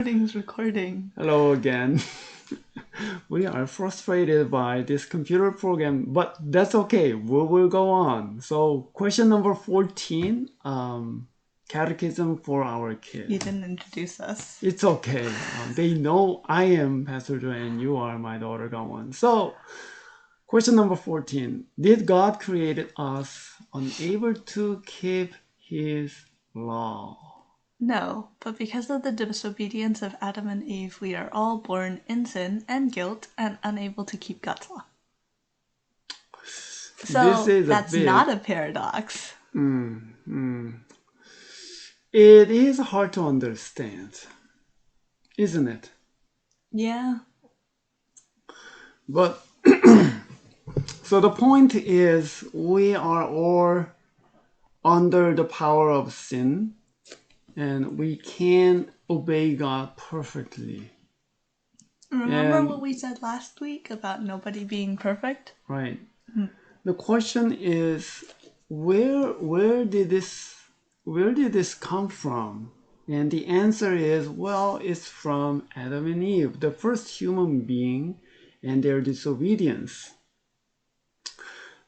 Recording's recording. Hello again. We are frustrated by this computer program, but that's okay. We will go on. So, question number 14, Catechism for our kids. You didn't introduce us. It's okay. They know I am Pastor Joe and you are my daughter Gawan. So, question number 14. Did God create us unable to keep His law? No, but because of the disobedience of Adam and Eve, we are all born in sin and guilt and unable to keep God's law. So that's not a paradox. It is hard to understand, isn't it? Yeah. But so the point is we are all under the power of sin and we can't obey God perfectly. Remember what we said last week about nobody being perfect? Right. The question is where did this come from? And the answer is, well, it's from Adam and Eve, the first human being, and their disobedience.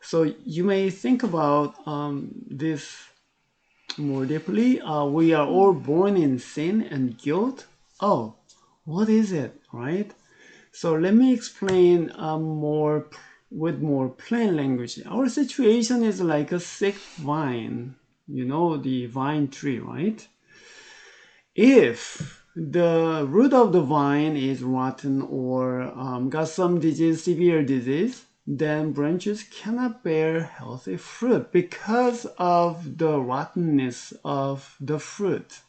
So you may think about this more deeply. We are all born in sin and guilt. Oh, what is it, right? So let me explain with more plain language. Our situation is like a sick vine. You know the vine tree, right? If the root of the vine is rotten or got some disease, severe disease, then branches cannot bear healthy fruit because of the rottenness of the fruit.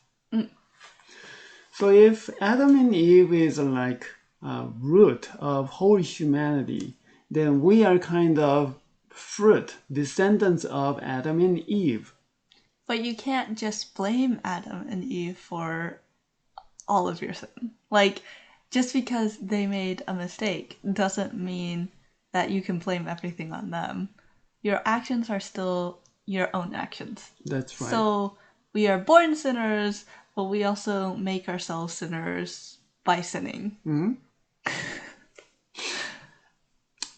So if Adam and Eve is like root of whole humanity, then we are kind of fruit, descendants of Adam and Eve. But you can't just blame Adam and Eve for all of your sin. Like, just because they made a mistake doesn't mean that you can blame everything on them. Your actions are still your own actions. That's right. So we are born sinners, but we also make ourselves sinners by sinning.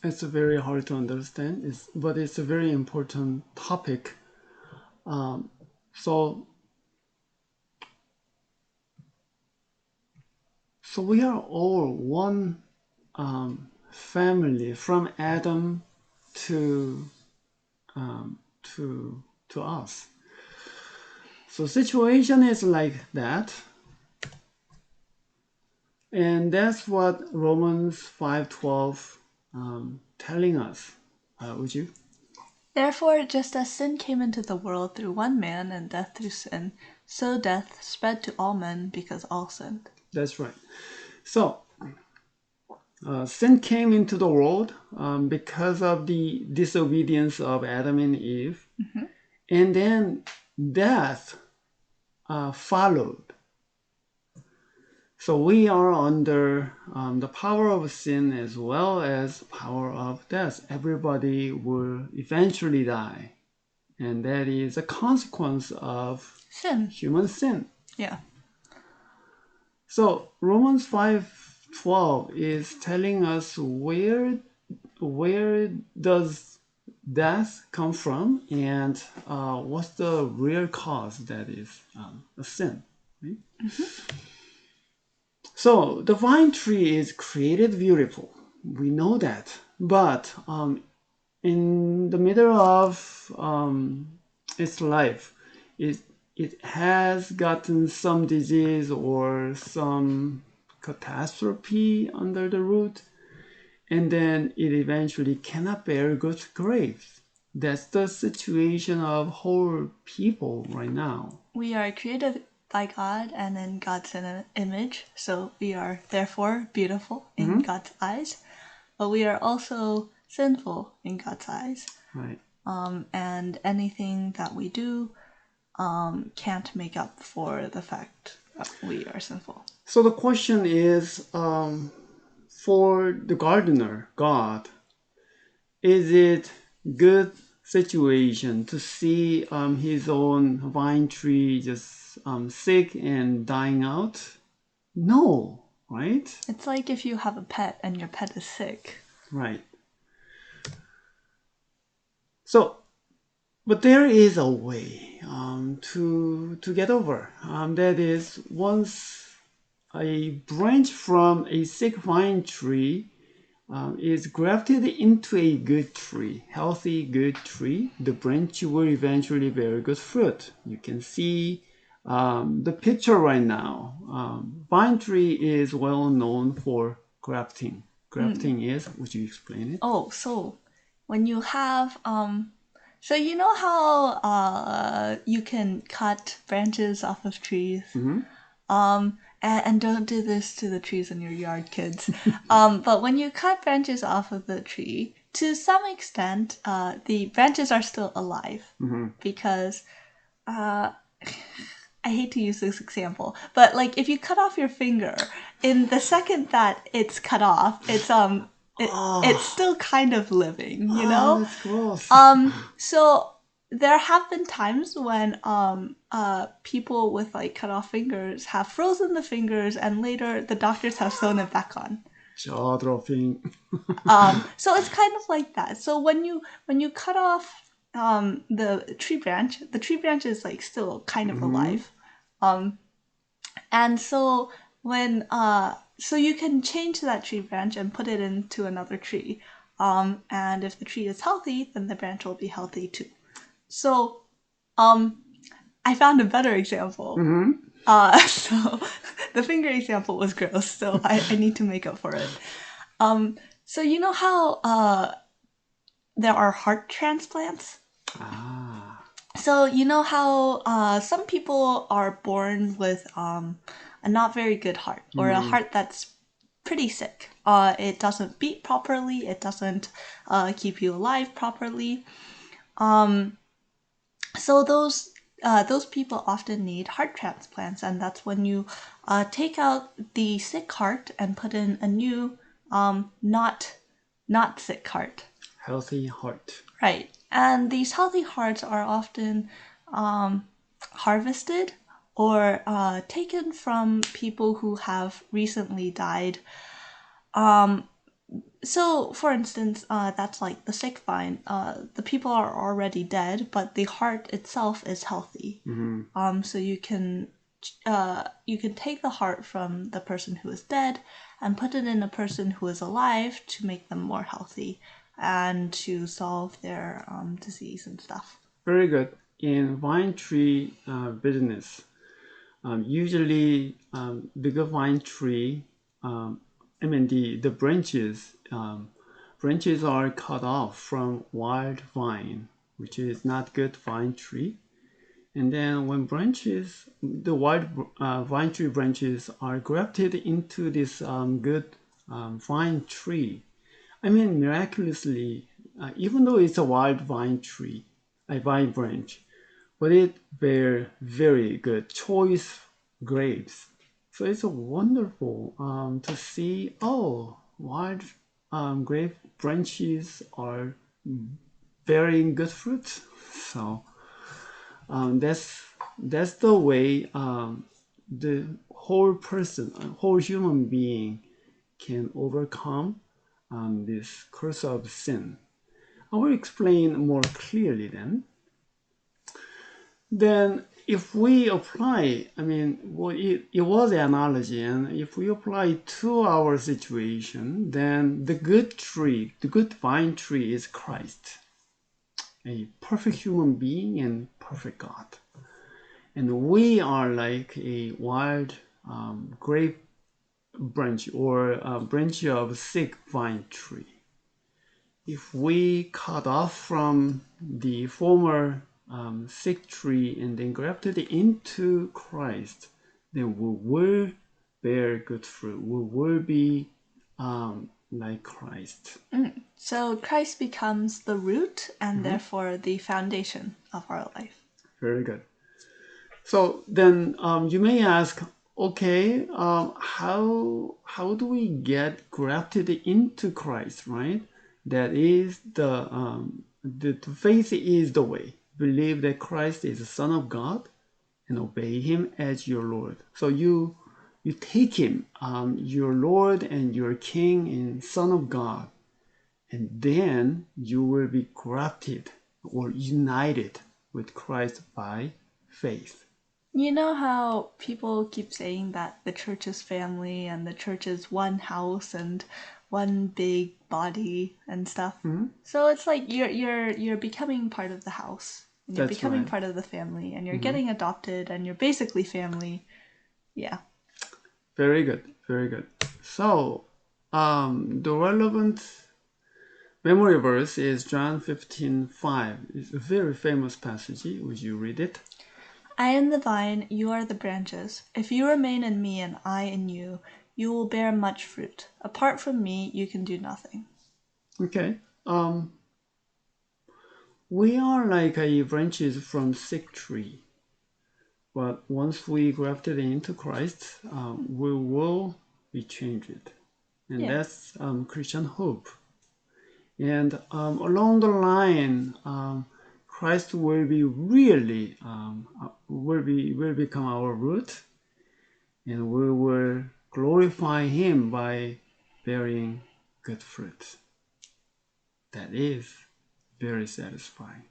It's very hard to understand, but it's a very important topic. So we are all one family from Adam to us. So situation is like that. And that's what Romans 5:12 telling us. Would you? Therefore, just as sin came into the world through one man and death through sin, so death spread to all men because all sinned. That's right. So, sin came into the world because of the disobedience of Adam and Eve. And then death followed. So we are under the power of sin as well as power of death. Everybody will eventually die. And that is a consequence of sin. Human sin. Yeah. So Romans 5:12 is telling us where does death come from and what's the real cause that is a sin. Right? So the vine tree is created beautiful. We know that. But in the middle of its life, it has gotten some disease or some catastrophe under the root, and then it eventually cannot bear good grapes. That's the situation of whole people right now. We are created by God and in God's image, so we are therefore beautiful in God's eyes, but we are also sinful in God's eyes. Right. And anything that we do can't make up for the fact that we are sinful. So the question is, for the gardener, God, is it good situation to see his own vine tree just sick and dying out? No, right? It's like if you have a pet and your pet is sick. Right. So, but there is a way to get over. That is, once a branch from a sick vine tree is grafted into a good tree, healthy good tree, the branch will eventually bear good fruit. You can see the picture right now. Vine tree is well known for grafting. Grafting is, would you explain it? Oh, so when you have so you know how you can cut branches off of trees? And don't do this to the trees in your yard, kids. But when you cut branches off of the tree, to some extent, the branches are still alive because I hate to use this example, but like if you cut off your finger, in the second that it's cut off, it's still kind of living, you know? That's gross. So there have been times when people with like cut off fingers have frozen the fingers and later the doctors have sewn it back on. Jaw dropping. So it's kind of like that. So when you cut off the tree branch is like still kind of alive. And so when so you can change that tree branch and put it into another tree. And if the tree is healthy, then the branch will be healthy too. So I found a better example. So the finger example was gross, so I need to make up for it. So you know how there are heart transplants? So you know how some people are born with a not very good heart, or a heart that's pretty sick. It doesn't beat properly. It doesn't keep you alive properly. So those people often need heart transplants, and that's when you take out the sick heart and put in a new not sick heart. Healthy heart. Right. And these healthy hearts are often harvested or taken from people who have recently died. So, for instance, that's like the sick vine. The people are already dead, but the heart itself is healthy. So you can take the heart from the person who is dead and put it in a person who is alive to make them more healthy and to solve their disease and stuff. Very good. In vine tree business, usually bigger vine tree, the branches are cut off from wild vine, which is not good vine tree. And then when the wild vine tree branches are grafted into this good vine tree, miraculously, even though it's a wild vine tree, a vine branch, but it bear very good choice grapes. So it's a wonderful to see. Oh, wild grape branches are bearing good fruit. So that's the way the whole human being can overcome this curse of sin. I will explain more clearly then. Then if we apply, it was an analogy, and if we apply to our situation, then the good vine tree is Christ, a perfect human being and perfect God. And we are like a wild grape branch or a branch of sick vine tree. If we cut off from the former sick tree and then grafted it into Christ, then we will bear good fruit. We will be like Christ. So Christ becomes the root and therefore the foundation of our life. Very good. So then you may ask, okay, how do we get grafted into Christ, right? That is the faith is the way. Believe that Christ is the Son of God and obey Him as your Lord. So you you take him, your Lord and your King and Son of God, and then you will be grafted or united with Christ by faith. You know how people keep saying that the church is family and the church is one house and one big body and stuff. Mhm. So it's like you're becoming part of the house and you're That's becoming right. part of the family and you're Mhm. getting adopted and you're basically family. Yeah. Very good, very good. So, the relevant memory verse is John 15:5. It's a very famous passage. Would you read it? I am the vine, you are the branches. If you remain in me and I in you, you will bear much fruit. Apart from me, you can do nothing. Okay. We are like a branches from sick tree, but once we grafted into Christ, we will be changed, and Yeah. that's Christian hope. And along the line, Christ will be really will become our root, and we will glorify Him by bearing good fruit. That is very satisfying.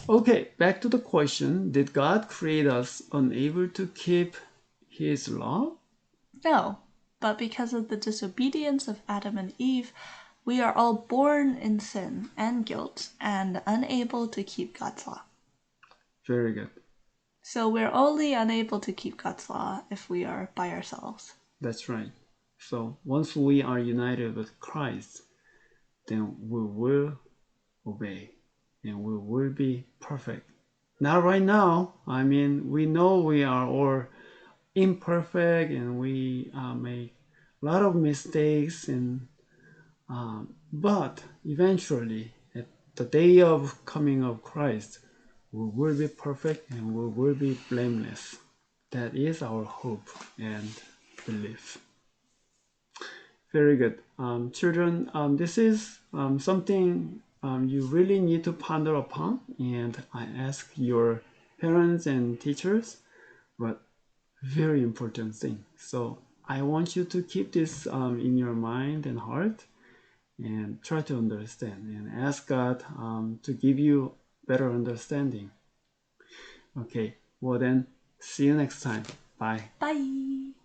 Okay, back to the question: did God create us unable to keep His law? No, but because of the disobedience of Adam and Eve, we are all born in sin and guilt and unable to keep God's law. Very good. So we're only unable to keep God's law if we are by ourselves. That's right. So once we are united with Christ, then we will obey and we will be perfect. Not right now. I mean, we know we are all imperfect and we make a lot of mistakes, and but eventually, at the day of coming of Christ, we will be perfect and we will be blameless. That is our hope and belief. Very good. Children, this is something you really need to ponder upon, and I ask your parents and teachers, but very important thing. So I want you to keep this in your mind and heart and try to understand and ask God to give you better understanding. Okay, well then, see you next time. Bye. Bye!